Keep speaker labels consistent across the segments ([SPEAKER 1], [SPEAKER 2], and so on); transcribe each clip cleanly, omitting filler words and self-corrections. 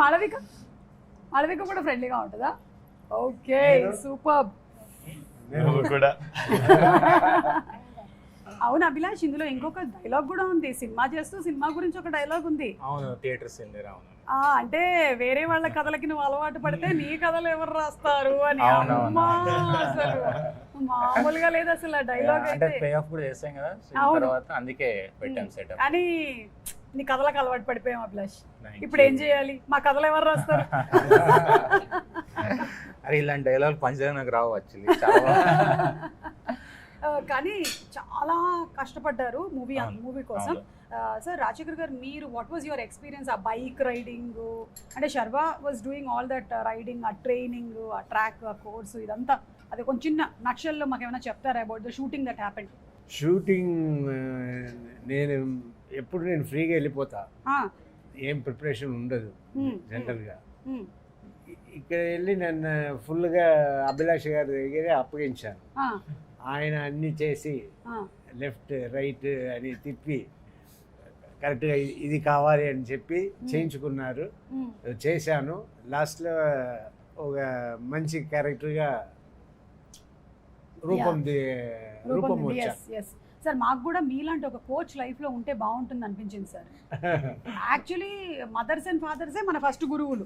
[SPEAKER 1] మరి మాళవిక కూడా ఫ్రెండ్లీగా ఉంటుందా? Okay, super.
[SPEAKER 2] కూడా
[SPEAKER 1] అవును అభిలాష్, ఇందులో ఇంకొక డైలాగ్ కూడా ఉంది. సినిమా చేస్తూ సినిమా గురించి ఒక డైలాగ్ ఉంది.
[SPEAKER 3] అవును, థియేటర్ సీన్ అవును.
[SPEAKER 1] అంటే వేరే వాళ్ళ కథలకి నువ్వు అలవాటు పడితే నీ కథలు ఎవరు రాస్తారు అని. అమ్మా, అసలు మామూలుగా లేదు అసలు ఆ డైలాగ్
[SPEAKER 3] అంటే
[SPEAKER 1] అయితే.
[SPEAKER 3] పే ఆఫ్ కూడా చేసాం కదా తర్వాత, అందుకే పెట్టాం సెటప్.
[SPEAKER 1] అని నీ కథలకు అలవాటు పడిపోయాం అభిలాష్. ఇప్పుడు ఏం చేయాలి? మా కథలు ఎవరు రాస్తారు?
[SPEAKER 3] అరే ఇలాంటి డైలాగ్ పంచగా నాకు రావు యాక్చువల్లీ.
[SPEAKER 1] కానీ చాలా కష్టపడ్డారు మూవీ కోసం. సార్ రాజశేఖర్ గారు, మీరు వాట్ వాజ్ యువర్ ఎక్స్పీరియన్స్ ఆ బైక్ రైడింగ్? అంటే Sharwa was doing all that riding, ఆ ట్రైనింగ్, ఆ ట్రాక్, ఆ కోర్సు, ఇదంతా అది కొంచెం చిన్న నక్షల్లో మాకు ఏమైనా చెప్తారా about the shooting that happened?
[SPEAKER 4] Shooting నేను ఫ్రీగా వెళ్ళిపోతా, ఏం ప్రిపరేషన్ ఉండదు జనరల్గా. ఇక్కడ వెళ్ళి నన్ను ఫుల్గా అభిలాష్ గారి దగ్గర అప్పగించాను. ఆయన అన్నీ చేసి లెఫ్ట్ రైట్ అని తిప్పి కరెక్ట్గా ఇది కావాలి అని చెప్పి చేయించుకున్నారు. చేశాను. లాస్ట్లో ఒక మంచి క్యారెక్టర్గా రూపం వచ్చా.
[SPEAKER 1] సార్ మాకు కూడా మీలాంటి ఒక కోచ్ లైఫ్లో ఉంటే బాగుంటుంది అనిపించింది సార్. యాక్చువల్లీ మదర్స్ అండ్ ఫాదర్సే మన ఫస్ట్ గురువులు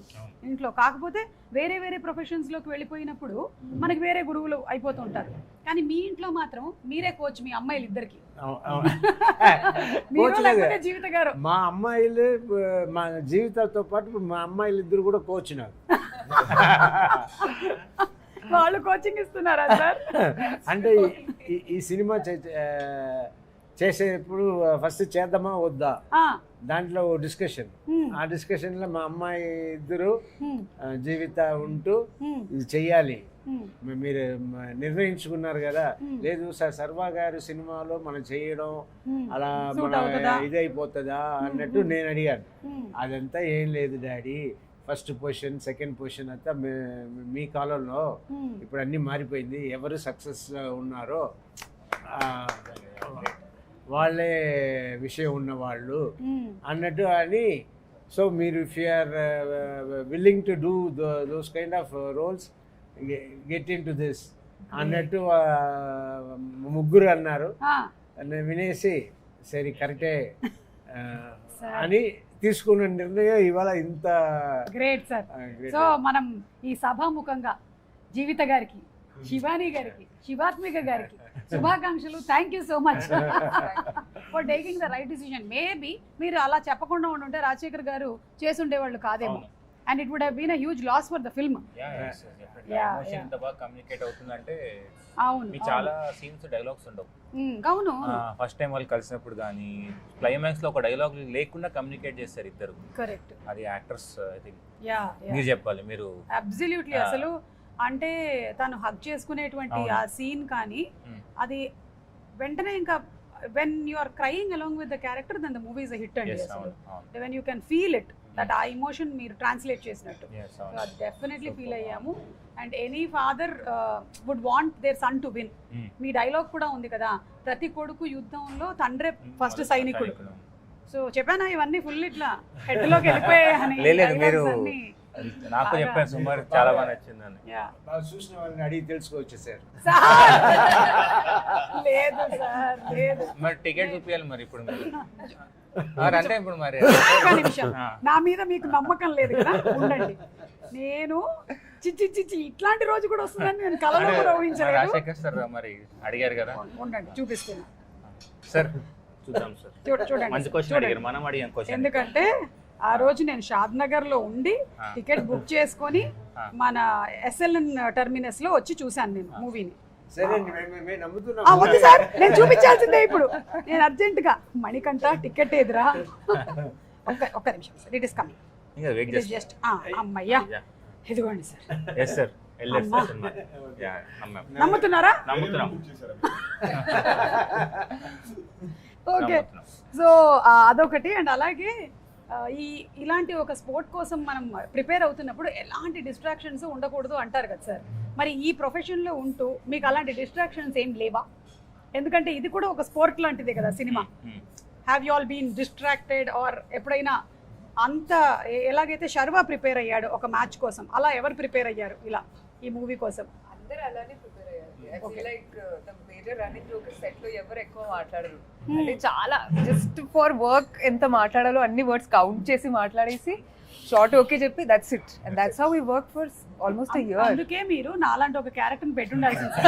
[SPEAKER 1] ఇంట్లో. కాకపోతే వేరే వేరే ప్రొఫెషన్స్లోకి వెళ్ళిపోయినప్పుడు మనకి వేరే గురువులు అయిపోతుంటారు. కానీ మీ ఇంట్లో మాత్రం మీరే కోచ్ మీ అమ్మాయిలు ఇద్దరికి. జీవిత గారు
[SPEAKER 4] మా అమ్మాయిలు, మా జీవితాలతో పాటు మా అమ్మాయిలు ఇద్దరు కూడా కోచ్ నాకు.
[SPEAKER 1] వాళ్ళు కోచింగ్ ఇస్తున్నారా సార్?
[SPEAKER 4] అంటే ఈ సినిమా చేసేటప్పుడు ఫస్ట్ చేద్దామా వద్దా దాంట్లో డిస్కషన్. ఆ డిస్కషన్లో మా అమ్మాయి ఇద్దరు జీవిత ఉంటూ ఇది చెయ్యాలి మీరు నిర్ణయించుకున్నారు కదా. లేదు సార్, సర్వా గారు సినిమాలో మనం చేయడం అలా మన ఇదైపోతుందా అన్నట్టు నేను అడిగాను. అదంతా ఏం లేదు daddy, first position second position అంతా మీ కాలంలో, ఇప్పుడు అన్నీ మారిపోయింది. ఎవరు సక్సెస్లో ఉన్నారో వాళ్ళే విషయం ఉన్నవాళ్ళు అన్నట్టు అని. సో మీరు if you are willing to do those kind of roles, get into this అన్నట్టు ముగ్గురు అన్నారు. నేను వినేసి సరే కరెక్టే అని తీసుకున్న నిర్ణయం ఇవాళ ఇంత
[SPEAKER 1] గ్రేట్ సార్. సో మనం ఈ సభాముఖంగా జీవిత గారికి, శివాని గారికి, శివాత్మిక గారికి శుభాకాంక్షలు. Thank you so much for taking the right decision. Maybe మీరు అలా చెప్పకుండా ఉంటే రాజశేఖర్ గారు చేసుండేవాళ్ళు కాదేమో. And it would have been a huge loss for the film.
[SPEAKER 3] ఎంత బాగా కమ్యూనికేట్ అవుతుందంటే
[SPEAKER 1] అవును,
[SPEAKER 3] చాలా సీన్స్ డైలాగ్స్ ఉండవు.
[SPEAKER 1] అవును,
[SPEAKER 3] ఫస్ట్ టైం వాళ్ళు కలిసినప్పుడు కానీ క్లైమాక్స్ లో ఒక డైలాగ్ లేకుండా కమ్యూనికేట్ చేస్తారు ఇద్దరు.
[SPEAKER 1] కరెక్ట్.
[SPEAKER 3] అది యాక్టర్స్ ఐ థింక్
[SPEAKER 1] మీరు
[SPEAKER 3] మీరు చెప్పాలి. మీరు
[SPEAKER 1] అబ్సల్యూట్లీ అసలు అంటే తను హగ్ చేసుకునేటువంటి ఆ సీన్ కానీ అది వెంటనే ఇంకా when you are crying along with the character then the movie is a hit and yes, when you can feel it that ఆ ఎమోషన్ మీరు ట్రాన్స్లేట్ చేసినట్టు డెఫినెట్లీ ఫీల్ అయ్యాము. And any father would want their son to win. మీ dialogue కూడా ఉంది కదా, ప్రతి కొడుకు యుద్ధంలో తండ్రే ఫస్ట్ సైనికుడు. సో చెప్పానా ఇవన్నీ ఫుల్ ఇట్లా హెడ్ లోకి వెళ్ళిపోయాయని.
[SPEAKER 3] నాకు చెప్పాను సుమారు, చాలా బాగా నచ్చిందని.
[SPEAKER 4] చూసిన వాళ్ళని అడిగి తెలుసుకోవచ్చు సార్.
[SPEAKER 1] లేదు సార్, లేదు.
[SPEAKER 3] మరి టికెట్ చూపించాలి మరి ఇప్పుడు అంటే ఇప్పుడు మరి
[SPEAKER 1] ఒక్క నిమిషం, నా మీద మీకు నమ్మకం లేదు కదా, ఉండండి. నేను చిచ్చి ఇట్లాంటి రోజు కూడా వస్తుందని నేను కలలో కూడా ఊహించలేదు.
[SPEAKER 3] రాజశేఖర్ సార్ మరి అడిగారు కదా,
[SPEAKER 1] ఉండండి చూపిస్తున్నా
[SPEAKER 3] సార్. చూద్దాం సార్,
[SPEAKER 1] చూడండి.
[SPEAKER 3] మంచి క్వశ్చన్ అడిగారు, మనం అడిగాం క్వశ్చన్.
[SPEAKER 1] ఎందుకంటే ఆ రోజు నేను షాద్ నగర్ లో ఉండి టికెట్ బుక్ చేసుకొని మన SLN టెర్మినస్ లో వచ్చి చూసాను నేను మూవీని. వద్దు సార్, నేను చూపించాల్సిందే ఇప్పుడు. నేను అర్జెంట్ గా మణికంఠ టికెట్ ఎదురా, ఒక్క నిమిషం sir, it is coming just. అమ్మయ్యా, ఇదిగోండి సార్. నమ్ముతున్నారా? ఓకే, సో అదొకటి. అండ్ అలాగే ఇలాంటి ఒక స్పోర్ట్ కోసం మనం ప్రిపేర్ అవుతున్నప్పుడు ఎలాంటి డిస్ట్రాక్షన్స్ ఉండకూడదు అంటారు కదా సార్. మరి ఈ ప్రొఫెషన్లో ఉంటూ మీకు అలాంటి డిస్ట్రాక్షన్స్ ఏం లేవా? ఎందుకంటే ఇది కూడా ఒక స్పోర్ట్ లాంటిదే కదా సినిమా. Have you all been distracted or ఎప్పుడైనా అంత ఎలాగైతే శర్వా ప్రిపేర్ అయ్యాడు ఒక మ్యాచ్ కోసం, అలా ఎవరు ప్రిపేర్ అయ్యారు ఇలా ఈ మూవీ కోసం?
[SPEAKER 5] అందరూ అలానే ప్రిపేర్ అయ్యారు. I feel like the major running joke set లో ఎవరు ఎక్కువ మాట్లాడరు. అంటే చాలా జస్ట్ ఫర్ వర్క్ ఎంత మాట్లాడాలో అన్ని వర్డ్స్ కౌంట్ చేసి మాట్లాడేసి షార్ట్ ఓకే చెప్పి that's it, and that's how we work for almost a year.
[SPEAKER 1] అందుకే మీరు నాలాంటి ఒక క్యారెక్టర్ పెట్టుండాల్సింది.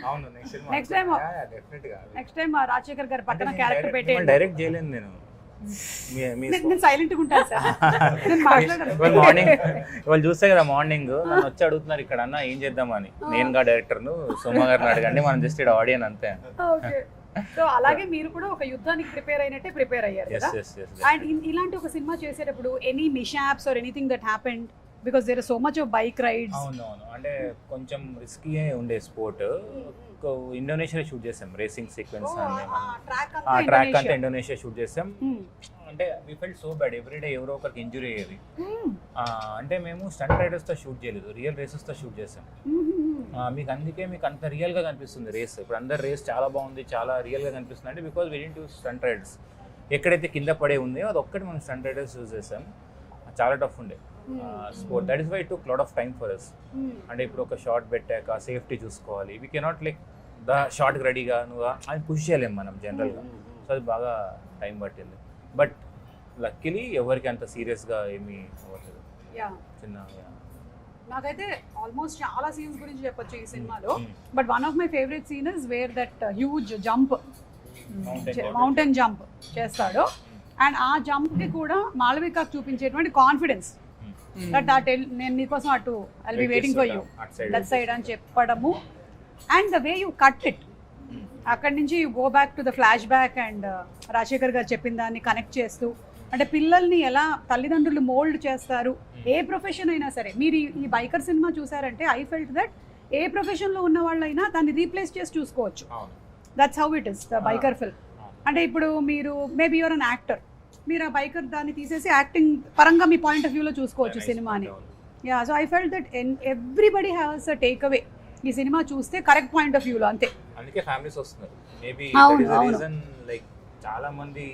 [SPEAKER 3] అవును
[SPEAKER 1] next time next time Rajasekhar గారి పక్కన క్యారెక్టర్ పెట్టేయండి.
[SPEAKER 3] డైరెక్ట్ చేయలేను నేను.
[SPEAKER 1] నేను సైలెంట్ గా ఉంటాను సార్, నేను మాట్లాడను.
[SPEAKER 3] మార్నింగ్ వాళ్ళు చూస్తే కదా, మార్నింగ్ నన్ను వచ్చి అడుగుతున్నారు ఇక్కడ అన్న ఏం చేద్దామని. నేనుగా డైరెక్టర్ను, సోమ గారిని అడగండి, మనం జస్ట్ ఇక్కడ ఆడియన్ అంతే.
[SPEAKER 1] ఓకే, సో అలాగే మీరు కూడా ఒక యుద్ధానికి ప్రిపేర్ అయినట్టే ప్రిపేర్ అయ్యారు కదా. అండ్ ఇలాంటి ఒక సినిమా చేసేటప్పుడు any mishaps or anything that happened because there are so much of bike rides?
[SPEAKER 3] అవునవును, అంటే కొంచెం రిస్కీ ఉండే స్పోర్ట్. ఇండోనేషియా షూట్ చేసాం రేసింగ్ సీక్వెన్స్ అని. ఆ ట్రాక్ అంతా ఇండోనేషియా షూట్ చేసాం. అంటే we felt so bad, everyday ఎవరో ఒకరికి ఇంజురీ అయ్యేది. అంటే మేము స్టంట్ రైడర్స్ తో షూట్ చేయలేదు, రియల్ రేసెస్ తో షూట్ చేసాం. మీకు అందుకే మీకు అంత రియల్ గా కనిపిస్తుంది రేస్. ఇప్పుడు అందరు రేస్ చాలా బాగుంది, చాలా రియల్ గా కనిపిస్తుంది అంటే because we didn't use stunt riders. ఎక్కడైతే కింద పడే ఉందో అది ఒక్కటి మనం స్టంట్ రైడర్స్ యూజ్ చేసాం. చాలా టఫ్ ఉండే sport. That is why took lot of time for us. అంటే ఇప్పుడు ఒక షార్ట్ పెట్టాక సేఫ్టీ చూసుకోవాలి. We cannot like the shot రెడీగా నువ్వు అది పుష్ చేయలేము మనం జనరల్గా. సో అది బాగా టైం పట్టింది. బట్ లక్కీలీ ఎవరికి అంత సీరియస్గా ఏమీ అవ్వలేదు. చిన్న
[SPEAKER 1] నాకైతే ఆల్మోస్ట్ చాలా సీన్స్ గురించి చెప్పొచ్చు ఈ సినిమాలో. But one of my favourite scene is where that huge jump, mountain jump చేస్తాడు. అండ్ ఆ జంప్ కి కూడా మాళవికకు చూపించేటువంటి కాన్ఫిడెన్స్ దట్ నేను నీకోసం అటు I'll be waiting for you that side అని చెప్పడము. And the way you cut it, అక్కడి నుంచి you go back to the flashback and Rajasekhar garu చెప్పిన దాన్ని కనెక్ట్ చేస్తూ, అంటే పిల్లల్ని ఎలా తల్లిదండ్రులు మోల్డ్ చేస్తారు. ఏ ప్రొఫెషన్ అయినా సరే, మీరు ఈ బైకర్ సినిమా చూసారంటే ఐ ఫెల్ట్ దట్ ఏ ప్రొఫెషన్లో ఉన్న వాళ్ళైనా దాన్ని రీప్లేస్ చేసి చూసుకోవచ్చు. That's how it is the biker film. అంటే ఇప్పుడు మీరు మేబీ యువర్ అన్ యాక్టర్, మీరు ఆ బైకర్ దాన్ని తీసేసి యాక్టింగ్ పరంగా మీ పాయింట్ ఆఫ్ వ్యూలో చూసుకోవచ్చు సినిమాని. Yeah, so I felt that everybody has a take away ఈ సినిమా చూస్తే కరెక్ట్ పాయింట్ ఆఫ్ వ్యూలో. అంతే,
[SPEAKER 3] అందుకే ఫ్యామిలీస్ వస్తున్నారు. Maybe that is the reason. Like చాలా మంది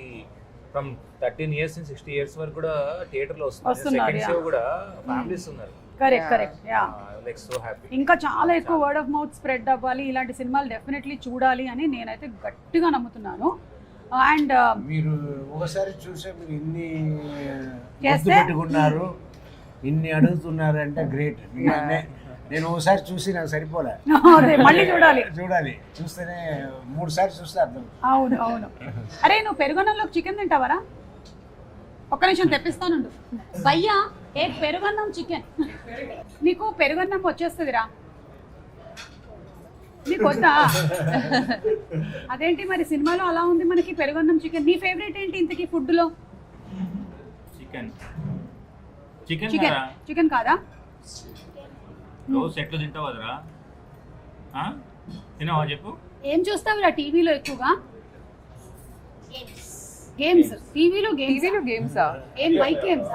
[SPEAKER 3] ఫ్రమ్ 13 years నుంచి 60 years వరకు కూడా థియేటర్ లో వస్తున్నారు. సెకండ్ షో కూడా ఫ్యామిలీస్ ఉన్నారు.
[SPEAKER 1] Correct correct. Yeah,
[SPEAKER 3] like so happy.
[SPEAKER 1] ఇంకా చాలా ఎక్కువ వర్డ్ ఆఫ్ మౌత్ స్ప్రెడ్ అవ్వాలి, ఇలాంటి సినిమాలు డెఫినెట్లీ చూడాలి అని నేనైతే గట్టిగా నమ్ముతున్నాను. అండ్
[SPEAKER 4] మీరు ఒకసారి చూసే మీరు ఇన్ని పెట్టుకున్నారు, ఇన్ని అడుగుతున్నారు అంటే గ్రేట్. నేను ఒకసారి చూసి నాకు సరిపోలే,
[SPEAKER 1] మళ్ళీ చూడాలి
[SPEAKER 4] చూస్తేనే 3 సార్లు చూస్తే అర్థం.
[SPEAKER 1] అవును అవును. అరే నువ్వు పెరుగన్నంలో చికెన్ తింటావరా? ఒక్క నిమిషం తెప్పిస్తానుండు. భయ్యా ఏ పెరుగన్నం చికెన్. నీకు పెరుగన్నం వచ్చేస్తుందిరా, నీకు వద్దా? అదేంటి మరి సినిమాలో అలా ఉంది మనకి పెరుగన్నం చికెన్. నీ ఫేవరెట్ ఏంటి ఇంతకీ ఫుడ్లో?
[SPEAKER 3] చికెన్.
[SPEAKER 1] చికెన్ కాదా?
[SPEAKER 3] రోజు సెట్లో తింటావు కదరా, తినవా చెప్పు.
[SPEAKER 1] ఏం చూస్తావురా టీవీలో ఎక్కువగా? గేమ్స్. టీవీలో
[SPEAKER 5] గేమ్స్.
[SPEAKER 1] ఏం బైక్ గేమ్స్?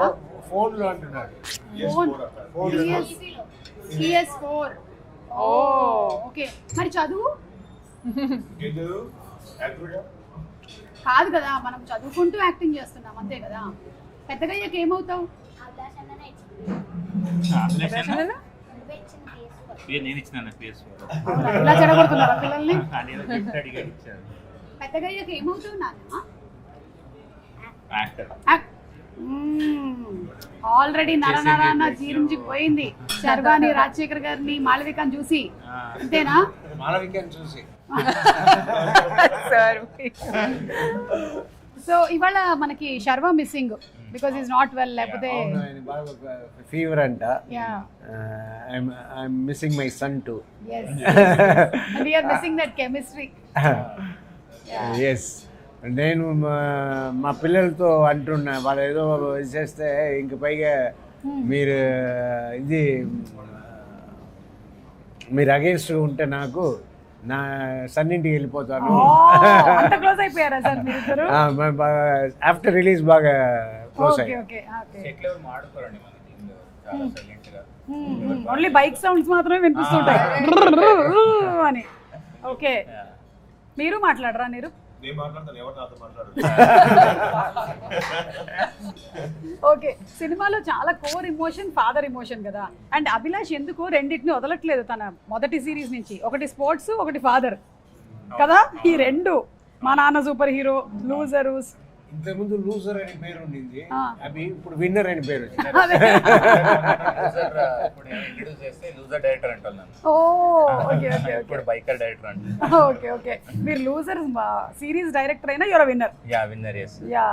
[SPEAKER 4] ఫోన్లో అంటున్నారు.
[SPEAKER 1] PS4. ఓ ఓకే. మరి చదువు కాదు కదా, మనం చదువుకుంటూ యాక్టింగ్ చేస్తున్నాం అంతే కదా. పెద్దగా అయ్యాక ఏమవుతావు?
[SPEAKER 3] నేను ఇచ్చిన
[SPEAKER 1] ఇలా చెడగొడుతున్నారా పిల్లల్ని? పెద్దగా అయ్యాక ఏమవుతావు నాన్న? ఆల్రెడీ నరనరాన జీర్ణించిపోయింది శర్వాని, రాజశేఖర్ గారిని, మాళవికని చూసి. అంతేనా?
[SPEAKER 4] మాళవికని చూసి. సో
[SPEAKER 1] ఇవాళ మనకి Sharwa missing because is not well. లేకపోతే
[SPEAKER 4] ఫీవర్ అంట. I'm missing my son too.
[SPEAKER 1] yes we are missing that chemistry.
[SPEAKER 4] yes. నేను మా పిల్లలతో అంటున్నా, వాళ్ళు ఏదో చేస్తే ఇంక పైగా మీరు అగేన్స్ట్ ఉంటే నాకు నా సన్నింటికి వెళ్ళిపోతాను. ఆఫ్టర్ రిలీజ్ బాగా క్లోజ్
[SPEAKER 1] ఓన్లీ బైక్ సౌండ్స్ మాత్రమే వినిపిస్తుంటాయి అని. ఓకే, మీరు మాట్లాడరా?
[SPEAKER 2] నేను మాట్లాడతాను, ఎవరు నాతో మాట్లాడరు.
[SPEAKER 1] ఓకే, సినిమాలో చాలా కోర్ ఎమోషన్ ఫాదర్ ఎమోషన్ కదా, అండ్ అభిలాష్ ఎందుకు రెండింటిని వదలట్లేదు తన మొదటి సిరీస్ నుంచి, ఒకటి స్పోర్ట్స్ ఒకటి ఫాదర్ కదా, ఈ రెండు మా నాన్న సూపర్ హీరో, లూజరు.
[SPEAKER 4] ఇంతకుముందు లూజర్ అని పేరు ఉండింది, అవి ఇప్పుడు విన్నర్ అని పేరు వచ్చింది.
[SPEAKER 3] ఇప్పుడు ఇంట్రడ్యూస్ చేస్తే లూజర్ డైరెక్టర్ అంటున్నాను.
[SPEAKER 1] ఓకే ఓకే
[SPEAKER 3] ఇప్పుడు బైకర్ డైరెక్టర్ అంటున్నాను.
[SPEAKER 1] ఓకే ఓకే, మీరు లూజర్ సిరీస్ డైరెక్టర్ అయినా your winner.
[SPEAKER 3] Yeah winner, yes.
[SPEAKER 1] Yeah